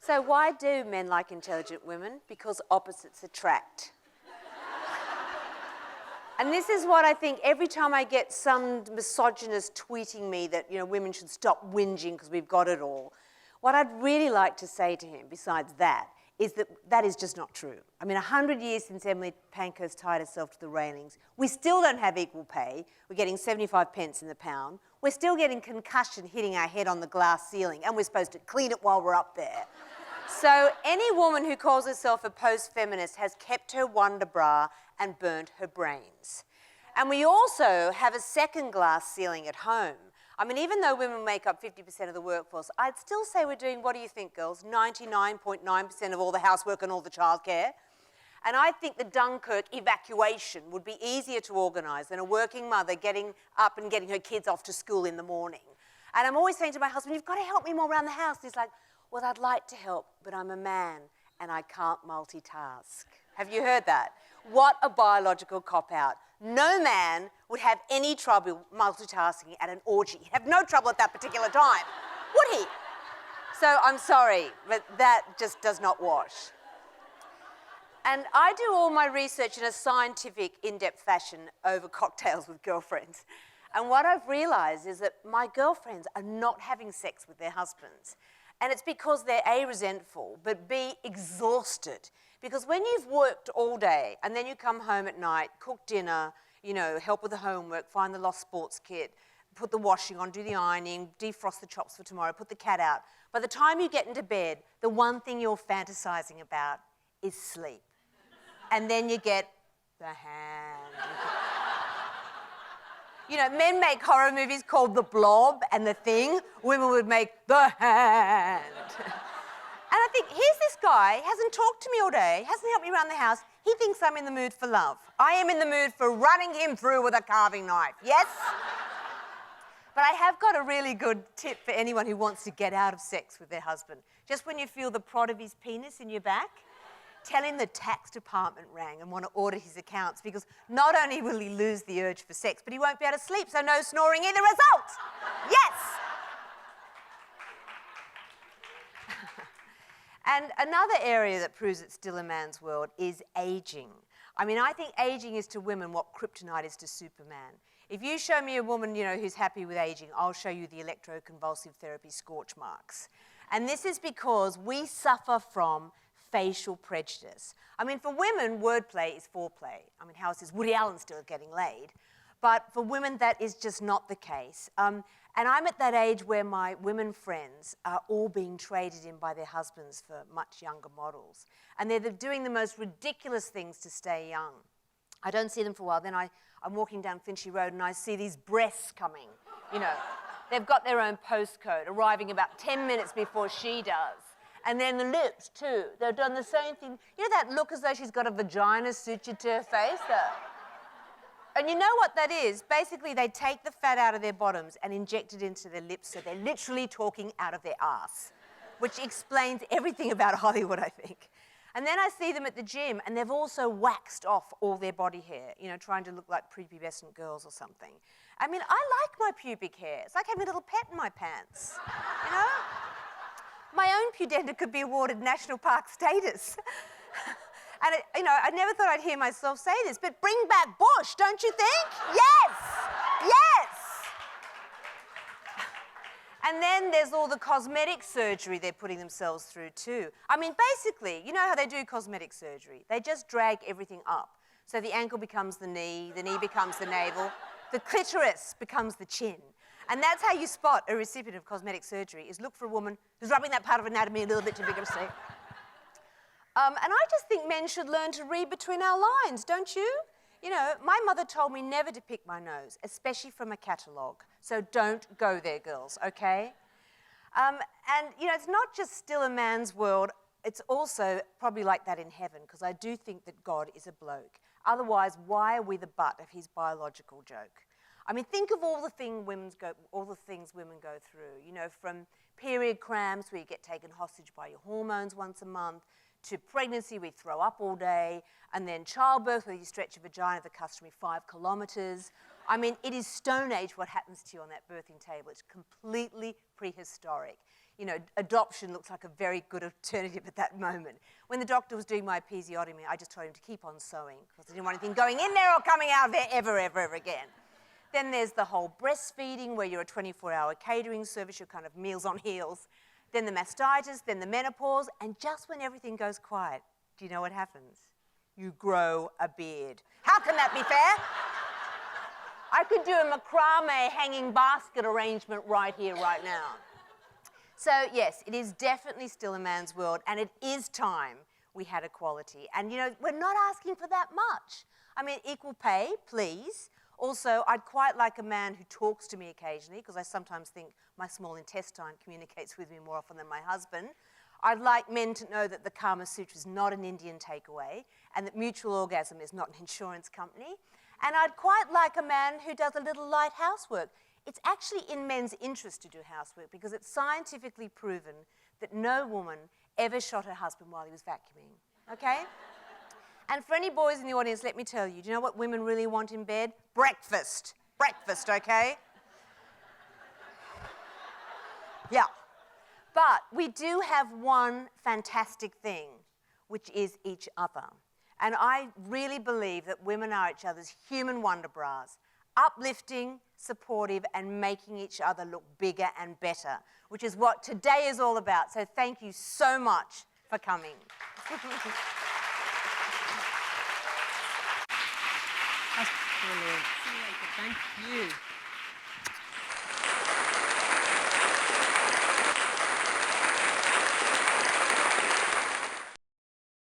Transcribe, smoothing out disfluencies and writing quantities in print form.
So why do men like intelligent women? Because opposites attract. And this is what I think every time I get some misogynist tweeting me that, you know, women should stop whinging because we've got it all, what I'd really like to say to him, besides that, is that that is just not true. I mean, 100 years since Emily Pankhurst tied herself to the railings, we still don't have equal pay. We're getting 75 pence in the pound. We're still getting concussion hitting our head on the glass ceiling, and we're supposed to clean it while we're up there. So any woman who calls herself a post-feminist has kept her wonder bra and burnt her brains. And we also have a second glass ceiling at home. I mean, even though women make up 50% of the workforce, I'd still say we're doing, what do you think, girls, 99.9% of all the housework and all the childcare. And I think the Dunkirk evacuation would be easier to organise than a working mother getting up and getting her kids off to school in the morning. And I'm always saying to my husband, you've got to help me more around the house. And he's like, well, I'd like to help, but I'm a man and I can't multitask. Have you heard that? What a biological cop-out. No man would have any trouble multitasking at an orgy. He'd have no trouble at that particular time, would he? So I'm sorry, but that just does not wash. And I do all my research in a scientific, in-depth fashion over cocktails with girlfriends. And what I've realised is that my girlfriends are not having sex with their husbands. And it's because they're A, resentful, but B, exhausted. Because when you've worked all day and then you come home at night, cook dinner, you know, help with the homework, find the lost sports kit, put the washing on, do the ironing, defrost the chops for tomorrow, put the cat out. By the time you get into bed, the one thing you're fantasizing about is sleep. And then you get the hand. You know, men make horror movies called The Blob and The Thing. Women would make The Hand. And I think, here's this guy, hasn't talked to me all day, hasn't helped me around the house. He thinks I'm in the mood for love. I am in the mood for running him through with a carving knife. Yes? But I have got a really good tip for anyone who wants to get out of sex with their husband. Just when you feel the prod of his penis in your back, tell him the tax department rang and want to audit his accounts, because not only will he lose the urge for sex, but he won't be able to sleep, so no snoring either result. Yes! And another area that proves it's still a man's world is ageing. I mean, I think ageing is to women what kryptonite is to Superman. If you show me a woman, you know, who's happy with ageing, I'll show you the electroconvulsive therapy scorch marks. And this is because we suffer from facial prejudice. I mean, for women, wordplay is foreplay. I mean, how is Woody Allen still getting laid? But for women, that is just not the case. And I'm at that age where my women friends are all being traded in by their husbands for much younger models. And they're doing the most ridiculous things to stay young. I don't see them for a while. Then I'm walking down Finchley Road and I see these breasts coming. You know, they've got their own postcode, arriving about 10 minutes before she does. And then the lips, too. They've done the same thing. You know that look as though she's got a vagina sutured to her face? And you know what that is? Basically, they take the fat out of their bottoms and inject it into their lips, so they're literally talking out of their arse, which explains everything about Hollywood, I think. And then I see them at the gym, and they've also waxed off all their body hair, you know, trying to look like prepubescent girls or something. I mean, I like my pubic hair. It's like having a little pet in my pants, you know? My own pudenda could be awarded national park status. And, you know, I never thought I'd hear myself say this, but bring back Bush, don't you think? Yes! Yes! And then there's all the cosmetic surgery they're putting themselves through too. I mean, basically, you know how they do cosmetic surgery? They just drag everything up. So the ankle becomes the knee becomes the navel, the clitoris becomes the chin. And that's how you spot a recipient of cosmetic surgery, is look for a woman who's rubbing that part of anatomy a little bit too big of a sleeve. And I just think men should learn to read between our lines, don't you? You know, my mother told me never to pick my nose, especially from a catalogue. So don't go there, girls, okay? And, you know, it's not just still a man's world, it's also probably like that in heaven, because I do think that God is a bloke. Otherwise, why are we the butt of his biological joke? I mean, think of all the things women go through, you know, from period cramps where you get taken hostage by your hormones once a month, to pregnancy where you throw up all day, and then childbirth where you stretch your vagina the customary 5 kilometres. I mean, it is Stone Age what happens to you on that birthing table. It's completely prehistoric. you know, adoption looks like a very good alternative at that moment. When the doctor was doing my episiotomy, I just told him to keep on sewing because I didn't want anything going in there or coming out of there ever, ever, ever again. Then there's the whole breastfeeding where you're a 24-hour catering service, you're kind of meals on heels. Then the mastitis, then the menopause, and just when everything goes quiet, do you know what happens? You grow a beard. How can that be fair? I could do a macrame hanging basket arrangement right here, right now. So yes, it is definitely still a man's world, and it is time we had equality. And you know, we're not asking for that much. I mean, equal pay, please. Also, I'd quite like a man who talks to me occasionally, because I sometimes think my small intestine communicates with me more often than my husband. I'd like men to know that the Kama Sutra is not an Indian takeaway, and that mutual orgasm is not an insurance company. And I'd quite like a man who does a little light housework. It's actually in men's interest to do housework because it's scientifically proven that no woman ever shot her husband while he was vacuuming, okay? And for any boys in the audience, let me tell you, do you know what women really want in bed? Breakfast. Breakfast, okay? Yeah. But we do have one fantastic thing, which is each other. And I really believe that women are each other's human wonder bras, uplifting, supportive, and making each other look bigger and better, which is what today is all about. So thank you so much for coming. That's brilliant. Thank you.